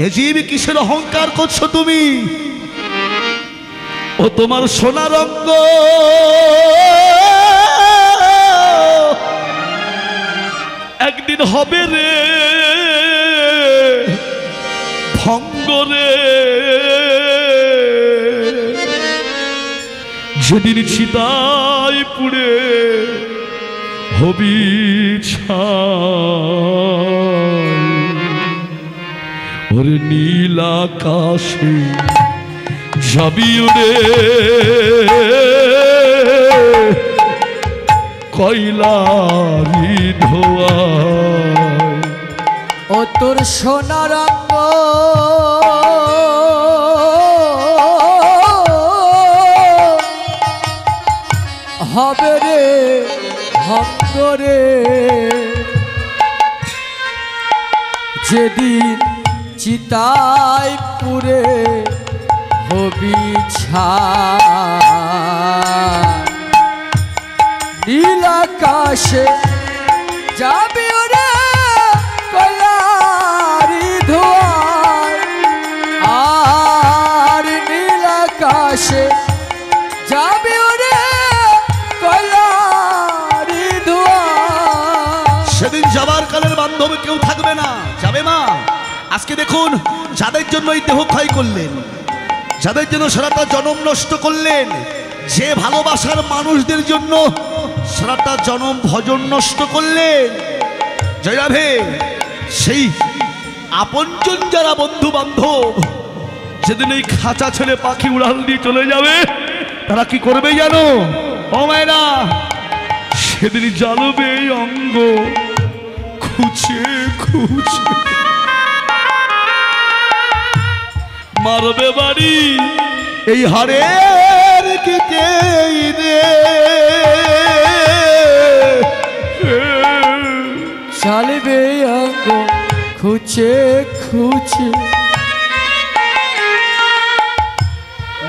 এ জীব কিসের অহংকার করছো তুমি? ও তোমার সোনার অঙ্গ একদিন হবে রে ভঙ্গ রে, যেদিন চিতায় পুড়ে হবি ছাই। ওরে নীল আকাশে যাবি উড়ে কয়লারি ধোঁয়ায়। ও তোর সোনার অঙ্গ হবে রে ভঙ্গ রে, যেদিন চিতায় পুড়ে হবি ছাই। নীল আকাশে যাবি ওরে কয়লারি ধোঁয়ায়, আর নীল আকাশে যাবি ওরে কয়লারি ধোঁয়ায়। সেদিন যাবার কালের বান্ধব কেউ থাকবে না, যাবে মা। আজকে দেখুন, যাদের জন্য এই দেহ ক্ষয় করলেন, যাদের জন্য সারাটা জনম নষ্ট করলেন, যে ভালোবাসার মানুষদের জন্য সারাটা জনম ভজন নষ্ট করলেন, জয়রাভে সেই আপনজন যারা বন্ধু বান্ধব যেদিন এই খাঁচা ছেড়ে পাখি উড়াল দিয়ে চলে যাবে, তারা কি করবে জানো ও মায়েরা? সেদিন জ্বালবে এই অঙ্গ খুঁজে খুঁজে, মারবে বাড়ি এই হাড়ের কেটে রে। চালিবে অঙ্গ খুঁজে খুঁজে,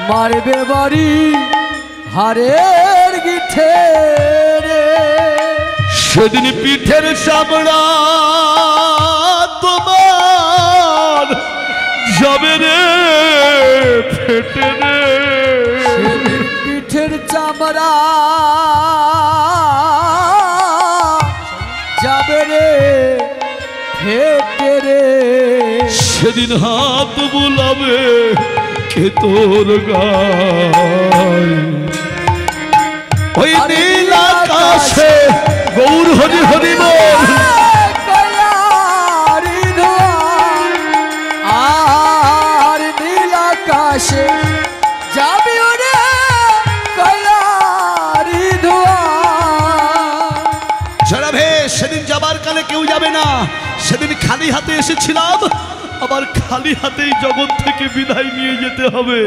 মারবে বাড়ি হাড়ের গিঠে রে। সেদিন পিঠের চামড়া তোমার যাবে রে ফেটে রে। সেদিন পিঠের চামড়া যাবে রে ফেটে রে। সেদিন হাত বুলাবে কে তোর গায়, ওই নীল আকাশে গৌর হরি হরি বল। কয়লারি ধোঁয়ায়, আর নীল আকাশে যাবি ওরে কয়লারি ধোঁয়ায়। জয়রাভে সেদিন যাবার কালে কেউ যাবে না। সেদিন খালি হাতে এসেছিলাম, আবার খালি হাতেই জগৎ থেকে বিদায় নিয়ে যেতে হবে।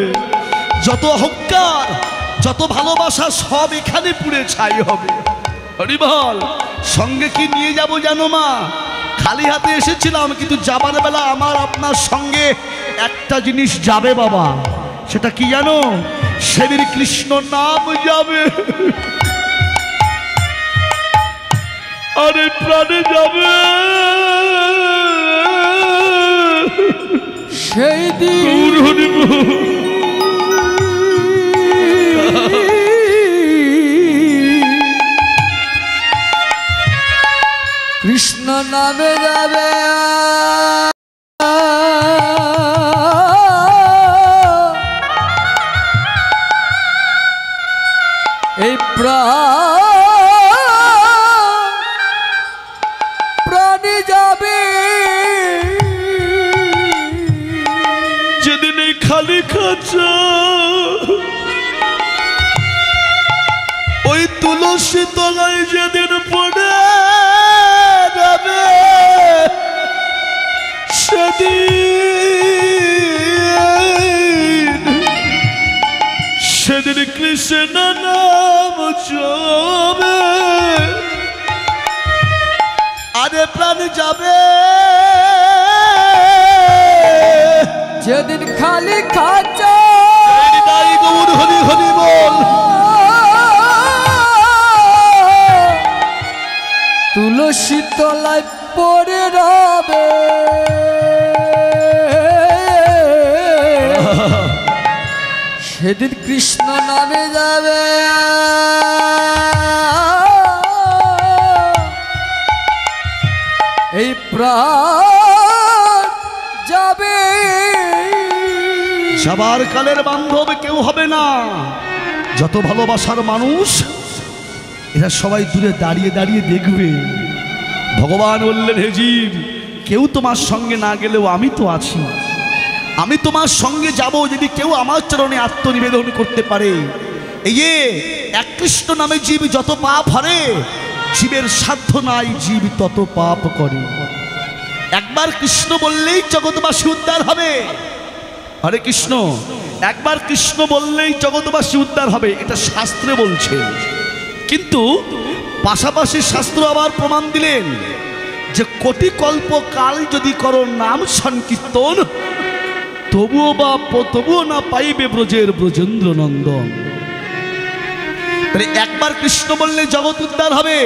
যত অহংকার, যত ভালোবাসা সব এখানে পুড়ে ছাই হবে। হরি বল। সঙ্গে কি নিয়ে যাব জানো মা? খালি হাতে এসেছিলাম, কিন্তু যাবার বেলা আমার আপনার সঙ্গে একটা জিনিস যাবে বাবা। সেটা কি জানো? সেদিন কৃষ্ণ নাম যাবে, আরে প্রাণে যাবে। সেই দিন কৃষ্ণ নামে যাবে, এই প্রাণী যাবে। যেদিন এই খালি খাঁচা ওই তুলসী তলায় যেদিন পড়ে যাবে, সেদিন কৃষ্ণ নাম যাবে, আরে প্রাণ যাবে। যেদিন খালি খাঁচা গৌর হরি হরি বল। তুলসী তলায় পড়ে রবে, যেদিন কৃষ্ণ নামে যাবে এই প্রাণ যাবে। যাবার কালের বান্ধব কেউ হবে না। যত ভালোবাসার মানুষ এরা সবাই দূরে দাঁড়িয়ে দাঁড়িয়ে দেখবে। ভগবান বললেন, হে জীব, কেউ তোমার সঙ্গে না গেলেও আমি তো আছি, আমি তোমার সঙ্গে যাব যদি কেউ আমার চরণে আত্মনিবেদন করতে পারে। এই যে এক কৃষ্ণ নামে জীব যত পাপ হারে, জীবের সাধ্য নাই জীব তত পাপ করে। একবার কৃষ্ণ বললেই জগৎবাসী উদ্ধার হবে। হরে কৃষ্ণ, একবার কৃষ্ণ বললেই জগৎবাসী উদ্ধার হবে, এটা শাস্ত্রে বলছে। কিন্তু পাশাপাশি শাস্ত্র আবার প্রমাণ দিলেন যে কোটি কল্প কাল যদি করো নাম সংকীর্তন, তবুও না পাইবে ব্রজের ব্রজেন্দ্র নন্দন। একবার কৃষ্ণ বললে জগৎ উদ্ধার হবে,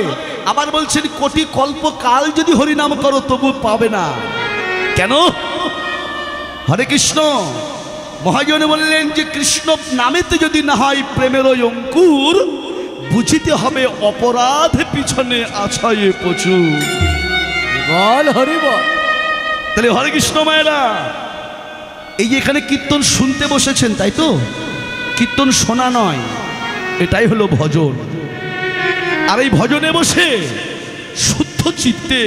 আবার বলছেন কোটি কল্প কাল যদি হরিনাম করো তবু পাবে না। কেন? হরে কৃষ্ণ মহাজনে বললেন যে কৃষ্ণ নামেতে যদি না হয় প্রেমের ওই অঙ্কুর, বুঝিতে হবে অপরাধ পিছনে আছায়ে প্রচুর। বল হরি বল। তাহলে হরে কৃষ্ণ মায়েরা, এই যে এখানে কীর্তন শুনতে বসেছেন, তাই তো? কীর্তন শোনা নয়, এটাই হলো ভজন। আর এই ভজনে বসে শুদ্ধ চিত্তে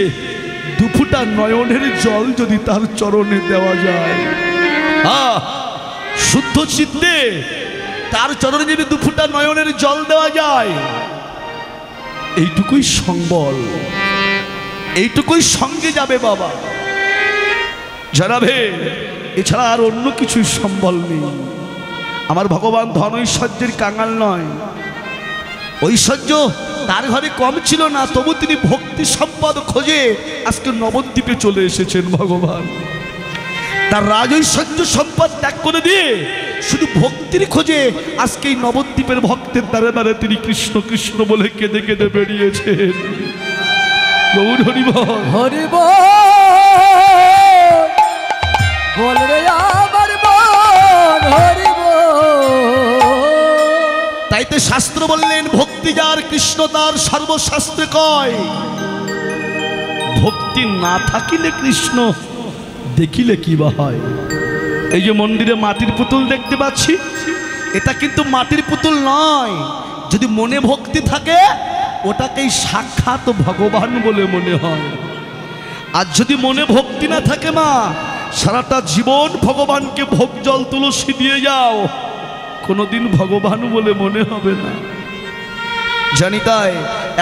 দুফুটা নয়নের জল যদি তার চরণে দেওয়া যায়, শুদ্ধ চিত্তে তার চরণে যদি দুফুটা নয়নের জল দেওয়া যায়, এইটুকুই সম্বল, এইটুকুই সঙ্গে যাবে বাবা, জানাবে। এছাড়া আর অন্য কিছুই সম্বল নেই। আমার ভগবান ধন ঐশ্বর্যের কাঙাল নয়, ঐশ্বর্য তার ঘরে কম ছিল না, তবু তিনি ভক্তি সম্পদ খোঁজে আজকে নবদ্বীপে চলে এসেছেন। ভগবান তার রাজ ঐশ্বর্য সম্পদ ত্যাগ করে দিয়ে শুধু ভক্তির খোঁজে আজকে এই নবদ্বীপের ভক্তের দ্বারে দ্বারে তিনি কৃষ্ণ কৃষ্ণ বলে কেঁদে কেঁদে বেরিয়েছেন। গৌর হরি বল। হরি বল বল রে আমার মন হরি বল। তাইতে শাস্ত্র বললেন ভক্তি যার কৃষ্ণ তার সর্বশাস্ত্রে কয়। ভক্তি না থাকিলে কৃষ্ণ দেখিলে কি বা হয়। এই যে মন্দিরে মাটির পুতুল দেখতে পাচ্ছি, এটা কিন্তু মাটির পুতুল নয়। যদি মনে ভক্তি থাকে ওটাকেই সাক্ষাৎ ভগবান বলে মনে হয়। আর যদি মনে ভক্তি না থাকে মা, সারাটা জীবন ভগবানকে ভোগ জল তুলসী দিয়ে যাও, কোনোদিন ভগবান বলে মনে হবে না। জানি তাই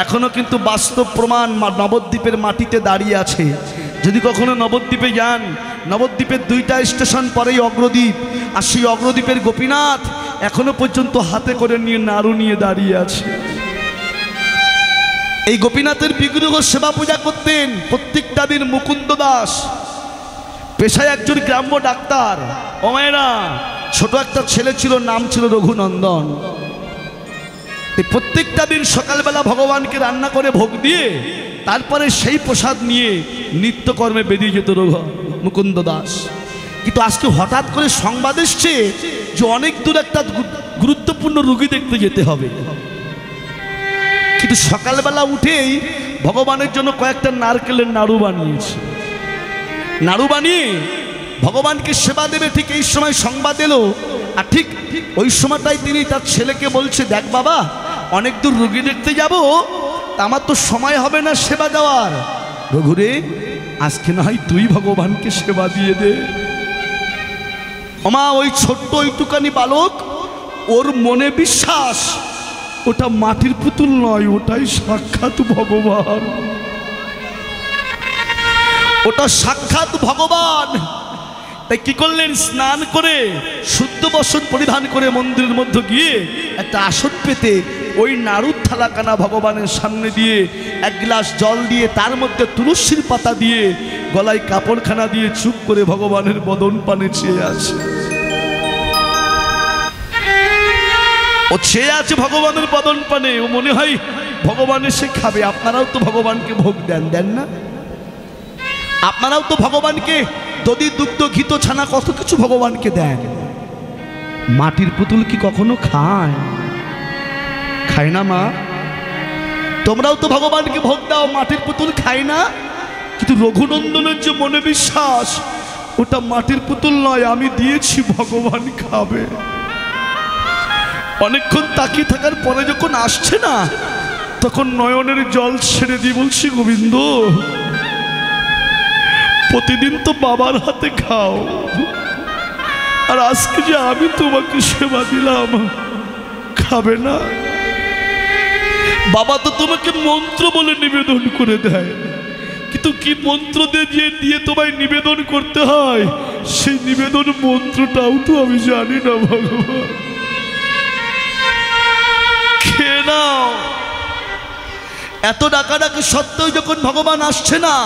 এখনো কিন্তু বাস্তব প্রমাণ নবদ্বীপের মাটিতে দাঁড়িয়ে আছে। যদি কখনো নবদ্বীপে যান, নবদ্বীপের 2টা স্টেশন পরেই অগ্রদ্বীপ, আর সেই অগ্রদ্বীপের গোপীনাথ এখনো পর্যন্ত হাতে করে নিয়ে নাড়ু নিয়ে দাঁড়িয়ে আছে। এই গোপীনাথের বিগ্রহ সেবা পূজা করতেন প্রত্যেকটা দিন মুকুন্দ দাস, পেশায় একজন গ্রাম্য ডাক্তার। ও মায়েরা, ছোট একটা ছেলে ছিল, নাম ছিল রঘুনন্দন। এই প্রত্যেকটা দিন সকালবেলা ভগবানকে রান্না করে ভোগ দিয়ে তারপরে সেই প্রসাদ নিয়ে নিত্যকর্মে বেরিয়ে যেত মুকুন্দ দাস। কিন্তু আজকে হঠাৎ করে সংবাদ এসছে যে অনেক দূর একটা গুরুত্বপূর্ণ রোগী দেখতে যেতে হবে। কিন্তু সকালবেলা উঠেই ভগবানের জন্য কয়েকটা নারকেলের নাড়ু বানিয়েছে। নাড়ু বানিয়ে ভগবানকে সেবা দেবে, ঠিক এই সময় সংবাদ এলো। আর ঠিক ওই সময়টাই তিনি তার ছেলেকে বলছে, দেখ বাবা, অনেক দূর রোগী দেখতে যাব, আমার তো সময় হবে না সেবা দেওয়ার। রঘুরে, আজকে না হয় তুই ভগবানকে সেবা দিয়ে দে। ওমা, ওই ছোট্ট ওইটুকানি বালক, ওর মনে বিশ্বাস ওটা মাটির পুতুল নয়, ওটাই সাক্ষাৎ ভগবান, ওটা সাক্ষাৎ ভগবান। তাই কি করলেন? স্নান করে শুদ্ধ বস্ত্র পরিধান করে মন্দিরের মধ্যে গিয়ে একটা আসন পেতে ওই নাড়ুর থালাকানা ভগবানের সামনে দিয়ে এক গ্লাস জল দিয়ে তার মধ্যে তুলসীর পাতা দিয়ে গলায় কাপড়খানা দিয়ে চুপ করে ভগবানের বদন পানে চেয়ে আছে। ও চেয়ে আছে ভগবানের বদন পানে। ও মনে হয় ভগবান এসে খাবে। আপনারাও তো ভগবানকে ভোগ দেন না? আপনারাও তো ভগবানকে দধি দুগ্ধ ঘিত ছানা কত কিছু ভগবানকে দেন। মাটির পুতুল কি কখনো খায়? খায় না মা? তোমরাও তো ভগবানকে ভোগ দাও, মাটির পুতুল খায় না? কিন্তু রঘুনন্দনের যে মনে বিশ্বাস, ওটা মাটির পুতুল নয়, আমি দিয়েছি, ভগবান খাবে। অনেকক্ষণ তাকিয়ে থাকার পরে যখন আসছে না, তখন নয়নের জল ছেড়ে দিয়ে বলছি, গোবিন্দ প্রতিদিন তো বাবার হাতে খাও, আর আজকে যে আমি তোমাকে সেবা দিলাম, খাবে না? বাবা তো তোমাকে মন্ত্র বলে নিবেদন করে দেয়, কিন্তু কি মন্ত্র দিয়ে তোমায় নিবেদন করতে হয়, সেই নিবেদন মন্ত্রটাও তো আমি জানি না। ভগবান খেয়ে নাও। এত ডাকাডাকি সত্ত্বেও যখন ভগবান আসছে না,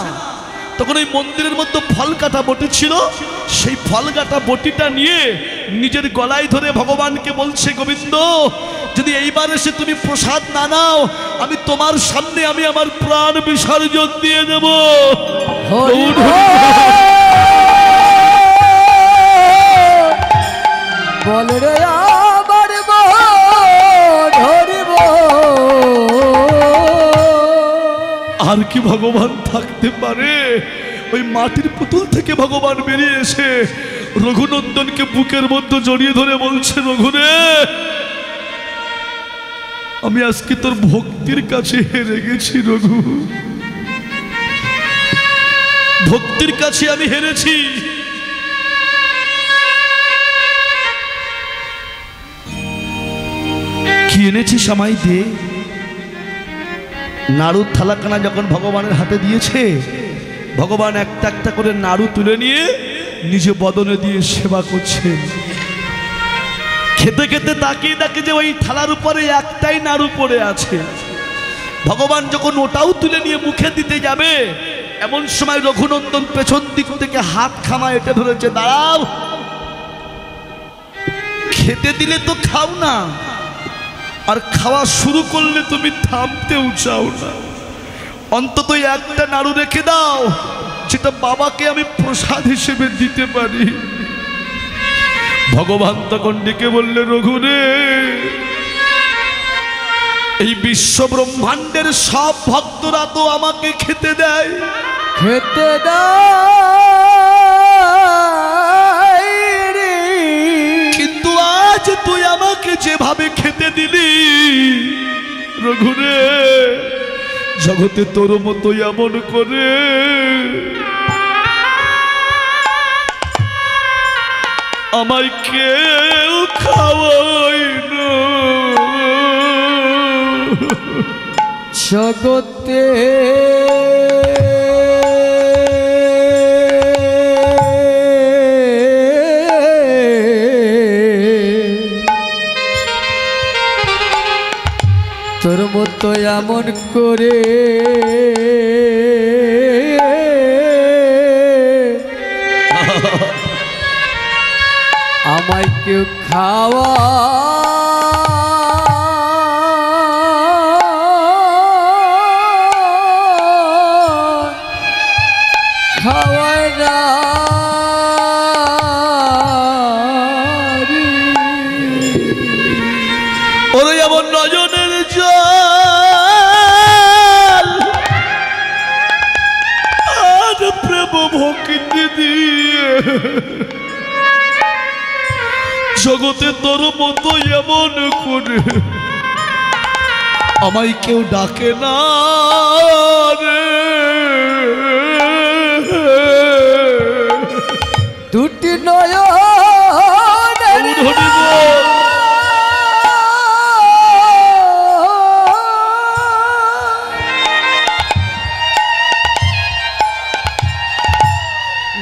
তখন ওই মন্দিরের মধ্যে ফল কাটা বটি ছিল, সেই ফল কাটা বটিটা নিয়ে নিজের গলায় ধরে ভগবানকে বলছে, গোবিন্দ যদি এইবার এসে তুমি প্রসাদ না নাও, আমি তোমার সামনে আমি আমার প্রাণ বিসর্জন দিয়ে দেব। বল রে আমার মন হরি বল। আর কি ভগবান থাকতে পারে? ওই মাটির পুতুল থেকে ভগবান বেরিয়ে এসে রঘুনন্দনকে বুকের মধ্যে জড়িয়ে ধরে বলছে, রঘুরে আমি আজকে তোর ভক্তির কাছে হেরে গেছি। রঘু, ভক্তির কাছে আমি হেরেছি। কি এনেছিস আমায় দে। নাড়ুর থালাখানা যখন ভগবানের হাতে দিয়েছে, ভগবান একটা একটা করে নাড়ু তুলে নিয়ে নিজে বদনে দিয়ে সেবা করছেন। খেতে খেতে তাকিয়ে দেখে যে ওই থালার উপরে একটাই নাড়ু পড়ে আছে। ভগবান যখন ওটাও তুলে নিয়ে মুখে দিতে যাবে, এমন সময় রঘুনন্দন পেছন দিক থেকে হাত খামা এটা ধরেছে, দাঁড়াও, খেতে দিলে তো খাও না, আর খাওয়া শুরু করলে তুমি থামতেও চাও না। অন্তত একটা নাড়ু রেখে দাও, যেটা বাবাকে আমি প্রসাদ হিসেবে দিতে পারি। ভগবান তখন ডেকে বললে, রঘুরে এই বিশ্ব ব্রহ্মাণ্ডের সব ভক্তরা তো আমাকে খেতে দেয়, খেতে দেয়, কিন্তু আজ তুই আমাকে যেভাবে খেতে দিলি, রঘুরে জগতে তোর মতো এমন করে আমায় কেউ খাওয়াই না। জগতে তোর মতো এমন করে আমায় কেউ খাওয়া খাওয়ায় না। ওরে এমন নয়নের জল আজ প্রেম ভক্তি দিয়ে জগতে তোর মতো এমন করে আমায় কেউ ডাকে না রে। দুটি নয়নের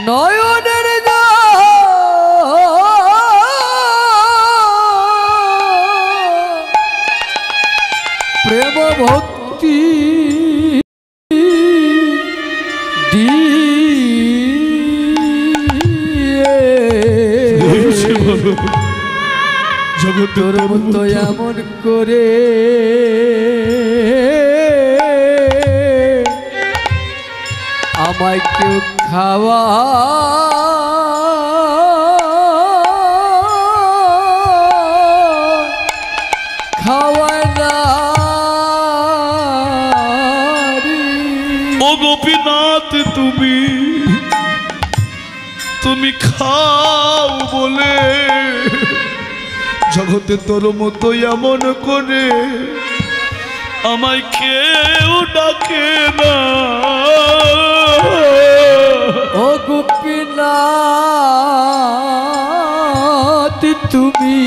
নয়নের প্রেম ভক্তি জগতের মতো এমন করে আমায় কেউ খাওয়া গোপীনাথ তুমি তুমি খাও বলে জগতে তোর মতো এমন করে আমায় কেউ ডাকে না। ও গোপীনাথ তুমি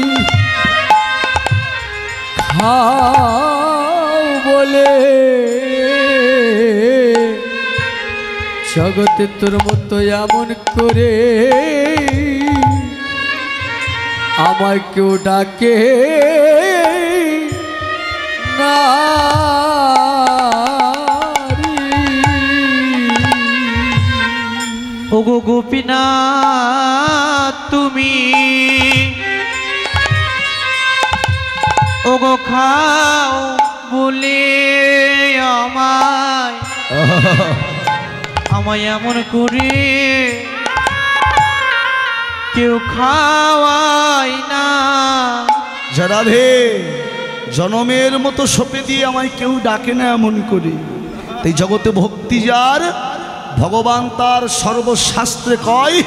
খাও বলে জগতে তোর মতো এমন করে আমায় কেউ ডাকে না। ওগো গোপীনাথ তুমি ওগো খাও বলে আমায় আমায় এমন করে কেউ খাওয়াই না। রাধে জনমের মতো সপে দিয়ে আমায় কেউ ডাকে না এমন করে। তাই জগতে ভক্তি যার ভগবান তার সর্বশাস্ত্রে কয়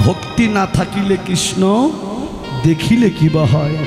ভক্তি না থাকিলে কৃষ্ণ দেখিলে কি বা হয়।